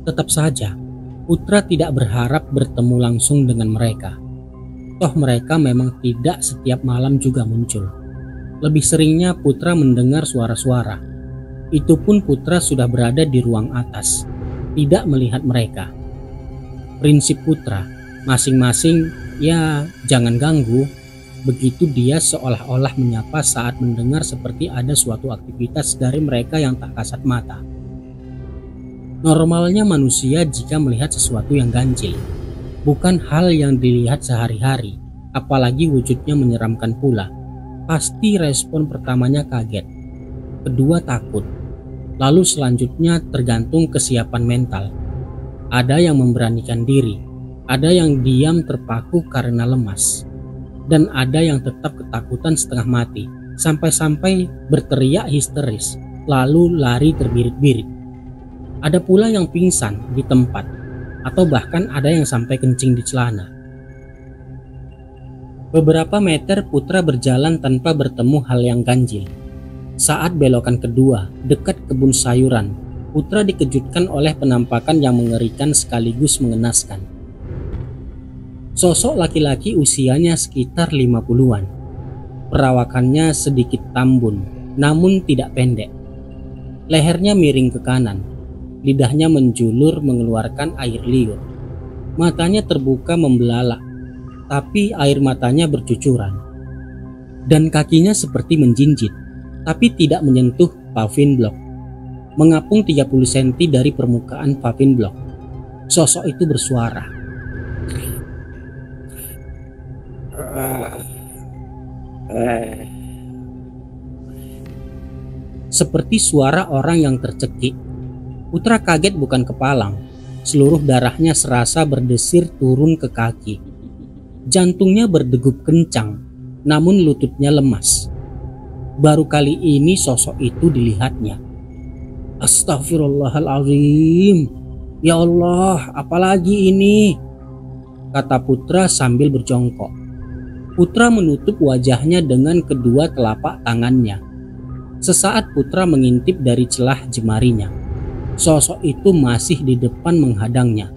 tetap saja Putra tidak berharap bertemu langsung dengan mereka. Toh mereka memang tidak setiap malam juga muncul. Lebih seringnya Putra mendengar suara-suara. Itu pun Putra sudah berada di ruang atas, tidak melihat mereka. Prinsip Putra, masing-masing ya jangan ganggu. Begitu dia seolah-olah menyapa saat mendengar seperti ada suatu aktivitas dari mereka yang tak kasat mata. Normalnya manusia jika melihat sesuatu yang ganjil, bukan hal yang dilihat sehari-hari, apalagi wujudnya menyeramkan pula, pasti respon pertamanya kaget, kedua takut, lalu selanjutnya tergantung kesiapan mental. Ada yang memberanikan diri, ada yang diam terpaku karena lemas, dan ada yang tetap ketakutan setengah mati, sampai-sampai berteriak histeris, lalu lari terbirit-birit. Ada pula yang pingsan di tempat, atau bahkan ada yang sampai kencing di celana. Beberapa meter Putra berjalan tanpa bertemu hal yang ganjil. Saat belokan kedua, dekat kebun sayuran, Putra dikejutkan oleh penampakan yang mengerikan sekaligus mengenaskan. Sosok laki-laki usianya sekitar 50-an. Perawakannya sedikit tambun, namun tidak pendek. Lehernya miring ke kanan, lidahnya menjulur mengeluarkan air liur. Matanya terbuka membelalak, tapi air matanya bercucuran. Dan kakinya seperti menjinjit, tapi tidak menyentuh paving block. Mengapung 30 cm dari permukaan paving block. Sosok itu bersuara. Seperti suara orang yang tercekik. Putra kaget bukan kepalang. Seluruh darahnya serasa berdesir turun ke kaki. Jantungnya berdegup kencang, namun lututnya lemas. Baru kali ini sosok itu dilihatnya. Astagfirullahaladzim. Ya Allah, apalagi ini? Kata Putra sambil berjongkok. Putra menutup wajahnya dengan kedua telapak tangannya. Sesaat Putra mengintip dari celah jemarinya. Sosok itu masih di depan menghadangnya.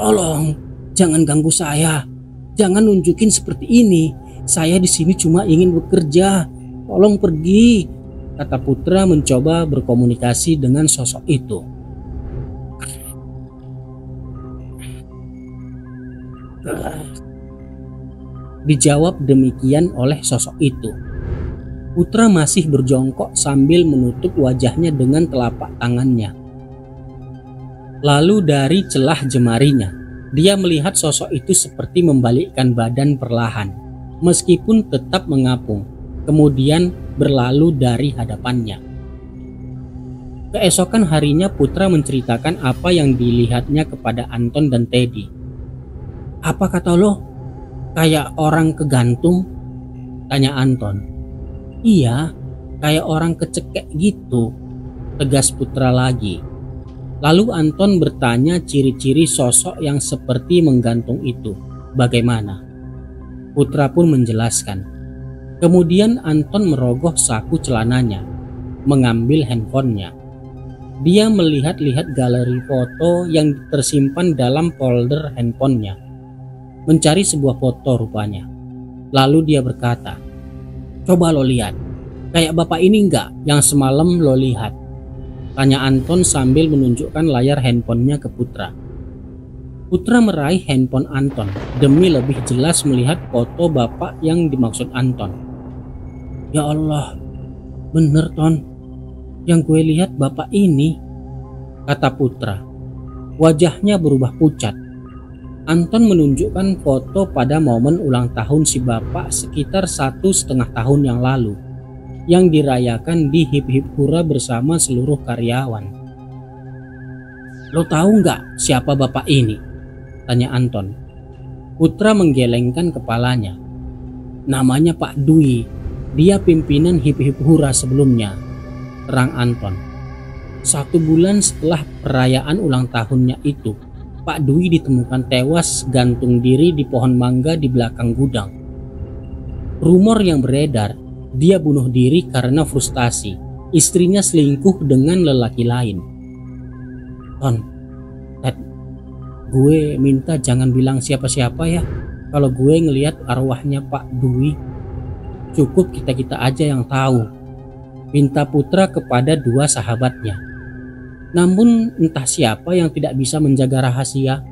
Tolong, jangan ganggu saya. Jangan nunjukin seperti ini. Saya di sini cuma ingin bekerja. Tolong pergi, kata Putra mencoba berkomunikasi dengan sosok itu. Dijawab demikian oleh sosok itu. Putra masih berjongkok sambil menutup wajahnya dengan telapak tangannya. Lalu dari celah jemarinya, dia melihat sosok itu seperti membalikkan badan perlahan, meskipun tetap mengapung, kemudian berlalu dari hadapannya. Keesokan harinya Putra menceritakan apa yang dilihatnya kepada Anton dan Teddy. Apa kata lo? Kayak orang kegantung? Tanya Anton. Iya, kayak orang kecekek gitu, tegas Putra lagi. Lalu Anton bertanya ciri-ciri sosok yang seperti menggantung itu, bagaimana? Putra pun menjelaskan. Kemudian Anton merogoh saku celananya, mengambil handphonenya. Dia melihat-lihat galeri foto yang tersimpan dalam folder handphonenya, mencari sebuah foto rupanya. Lalu dia berkata, coba lo lihat, kayak bapak ini enggak yang semalam lo lihat? Tanya Anton sambil menunjukkan layar handphonenya ke Putra. Putra meraih handphone Anton demi lebih jelas melihat foto bapak yang dimaksud Anton. Ya Allah, bener Ton, yang gue lihat bapak ini, kata Putra. Wajahnya berubah pucat. Anton menunjukkan foto pada momen ulang tahun si bapak sekitar 1,5 tahun yang lalu, yang dirayakan di Hip Hip Hura bersama seluruh karyawan. Lo tahu nggak siapa bapak ini? Tanya Anton. Putra menggelengkan kepalanya. Namanya Pak Dwi, dia pimpinan Hip Hip Hura sebelumnya, terang Anton. 1 bulan setelah perayaan ulang tahunnya itu, Pak Dwi ditemukan tewas gantung diri di pohon mangga di belakang gudang. Rumor yang beredar, dia bunuh diri karena frustasi. Istrinya selingkuh dengan lelaki lain. Ton, Ted, gue minta jangan bilang siapa-siapa ya kalau gue ngelihat arwahnya Pak Dwi. Cukup kita-kita aja yang tahu. Pinta Putra kepada 2 sahabatnya. Namun entah siapa yang tidak bisa menjaga rahasia.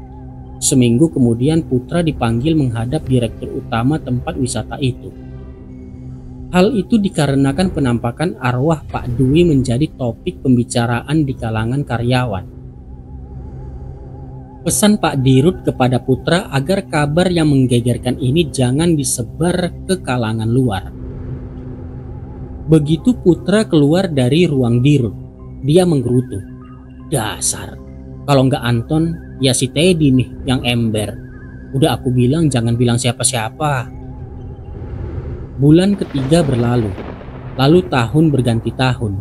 Seminggu kemudian Putra dipanggil menghadap direktur utama tempat wisata itu. Hal itu dikarenakan penampakan arwah Pak Dwi menjadi topik pembicaraan di kalangan karyawan. Pesan Pak Dirut kepada Putra agar kabar yang menggegerkan ini jangan disebar ke kalangan luar. Begitu Putra keluar dari ruang Dirut, dia menggerutu. Dasar, kalau nggak Anton, ya si Teddy nih yang ember. Udah aku bilang jangan bilang siapa-siapa. Bulan ketiga berlalu, lalu tahun berganti tahun.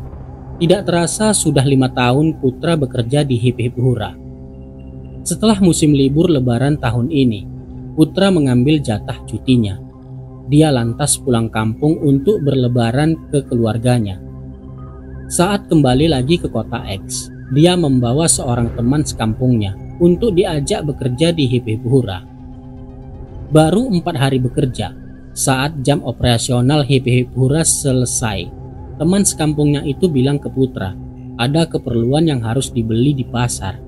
Tidak terasa sudah 5 tahun Putra bekerja di Hip Hip Hura. Setelah musim libur lebaran tahun ini, Putra mengambil jatah cutinya. Dia lantas pulang kampung untuk berlebaran ke keluarganya. Saat kembali lagi ke kota X, dia membawa seorang teman sekampungnya untuk diajak bekerja di Hip Hip Hura. Baru 4 hari bekerja, saat jam operasional Hip Hip Hura selesai, teman sekampungnya itu bilang ke Putra, ada keperluan yang harus dibeli di pasar.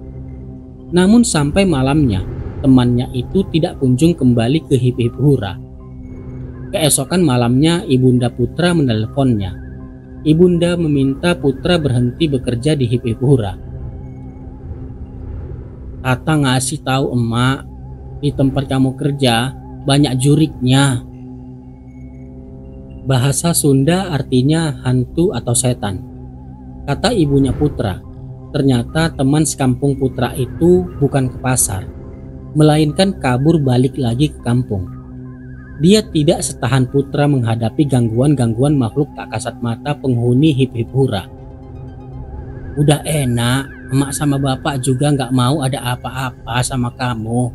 Namun sampai malamnya, temannya itu tidak kunjung kembali ke Hip Hip Hura. Keesokan malamnya, ibunda Putra menelponnya. Ibunda meminta Putra berhenti bekerja di Hip Hip Hura. Tata ngasih tahu emak, di tempat kamu kerja banyak juriknya. Bahasa Sunda artinya hantu atau setan. Kata ibunya Putra, ternyata teman sekampung Putra itu bukan ke pasar, melainkan kabur balik lagi ke kampung. Dia tidak setahan Putra menghadapi gangguan-gangguan makhluk tak kasat mata penghuni Hip Hip Hura. Udah enak, emak sama bapak juga nggak mau ada apa-apa sama kamu.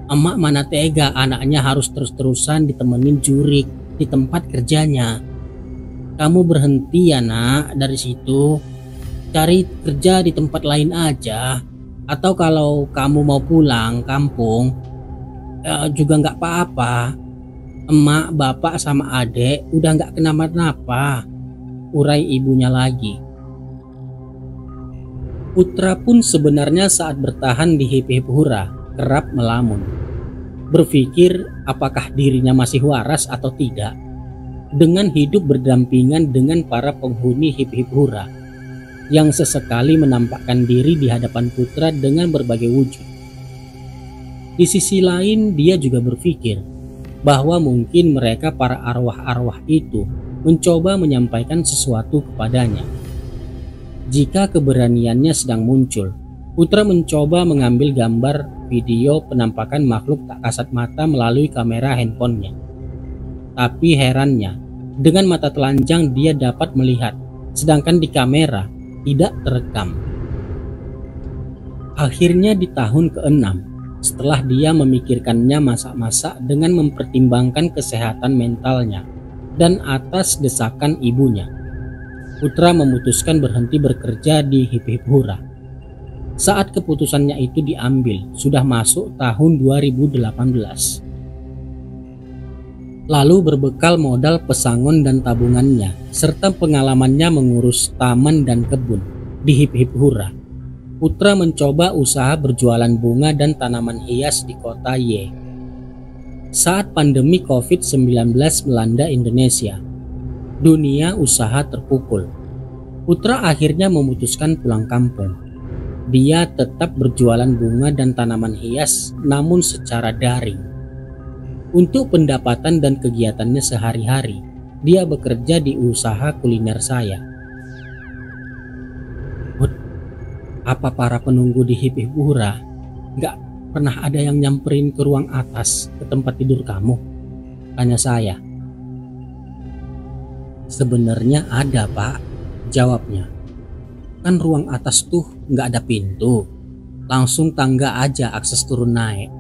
Emak mana tega anaknya harus terus-terusan ditemenin jurik di tempat kerjanya. Kamu berhenti ya nak dari situ, cari kerja di tempat lain aja. Atau kalau kamu mau pulang kampung, juga nggak apa-apa. Emak, bapak, sama adek udah gak kenapa-napa, urai ibunya lagi. Putra pun sebenarnya saat bertahan di Hip Hip Hura kerap melamun. Berpikir apakah dirinya masih waras atau tidak. Dengan hidup berdampingan dengan para penghuni Hip Hip Hura yang sesekali menampakkan diri di hadapan Putra dengan berbagai wujud. Di sisi lain dia juga berpikir bahwa mungkin mereka para arwah-arwah itu mencoba menyampaikan sesuatu kepadanya. Jika keberaniannya sedang muncul, Putra mencoba mengambil gambar video penampakan makhluk tak kasat mata melalui kamera handphonenya. Tapi herannya, dengan mata telanjang dia dapat melihat, sedangkan di kamera tidak terekam. Akhirnya di tahun ke-6, setelah dia memikirkannya masak-masak dengan mempertimbangkan kesehatan mentalnya dan atas desakan ibunya, Putra memutuskan berhenti bekerja di Hip Hip Hura. Saat keputusannya itu diambil, sudah masuk tahun 2018. Lalu berbekal modal pesangon dan tabungannya, serta pengalamannya mengurus taman dan kebun di Hip Hip Hura, Putra mencoba usaha berjualan bunga dan tanaman hias di kota Y. Saat pandemi COVID-19 melanda Indonesia, dunia usaha terpukul. Putra akhirnya memutuskan pulang kampung. Dia tetap berjualan bunga dan tanaman hias, namun secara daring. Untuk pendapatan dan kegiatannya sehari-hari, dia bekerja di usaha kuliner saya. Apa para penunggu di Hip Hip Hura nggak pernah ada yang nyamperin ke ruang atas ke tempat tidur kamu? Tanya saya. Sebenarnya ada pak, jawabnya. Kan ruang atas tuh nggak ada pintu, langsung tangga aja akses turun naik.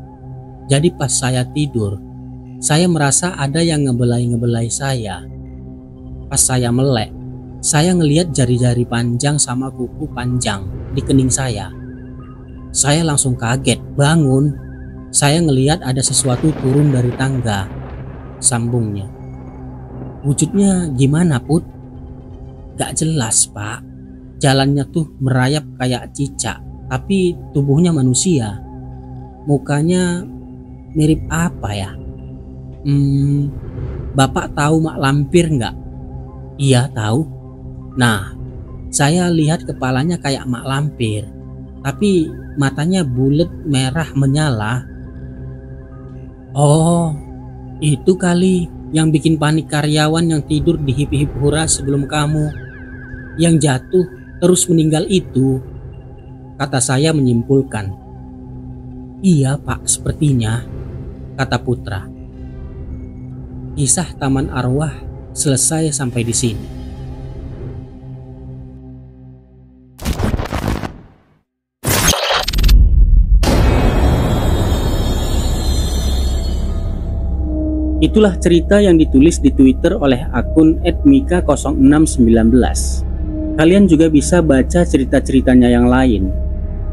Jadi pas saya tidur, saya merasa ada yang ngebelai-ngebelai saya. Pas saya melek, saya ngelihat jari-jari panjang sama kuku panjang di kening saya. Saya langsung kaget, bangun. Saya ngelihat ada sesuatu turun dari tangga, sambungnya. Wujudnya gimana Put? Gak jelas pak, Jalannya tuh merayap kayak cicak, tapi tubuhnya manusia. Mukanya mirip apa ya? Bapak tahu mak lampir nggak? Iya tahu. Nah, saya lihat kepalanya kayak mak lampir, tapi matanya bulat merah menyala. Oh, itu kali yang bikin panik karyawan yang tidur di hip-hip hura sebelum kamu. Yang jatuh terus meninggal itu, kata saya menyimpulkan. Iya pak, sepertinya, kata Putra. Kisah Taman Arwah selesai sampai di sini. Itulah cerita yang ditulis di Twitter oleh akun @mika0619. Kalian juga bisa baca cerita-ceritanya yang lain.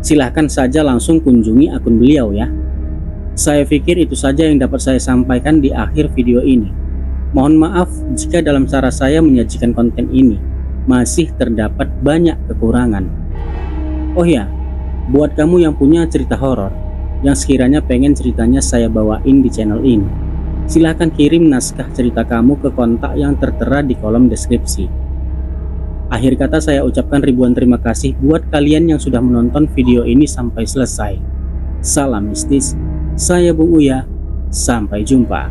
Silahkan saja langsung kunjungi akun beliau ya. Saya pikir itu saja yang dapat saya sampaikan di akhir video ini. Mohon maaf jika dalam cara saya menyajikan konten ini masih terdapat banyak kekurangan. Oh ya, buat kamu yang punya cerita horor yang sekiranya pengen ceritanya saya bawain di channel ini, silahkan kirim naskah cerita kamu ke kontak yang tertera di kolom deskripsi. Akhir kata saya ucapkan ribuan terima kasih buat kalian yang sudah menonton video ini sampai selesai. Salam mistis, saya Bung Uya, sampai jumpa.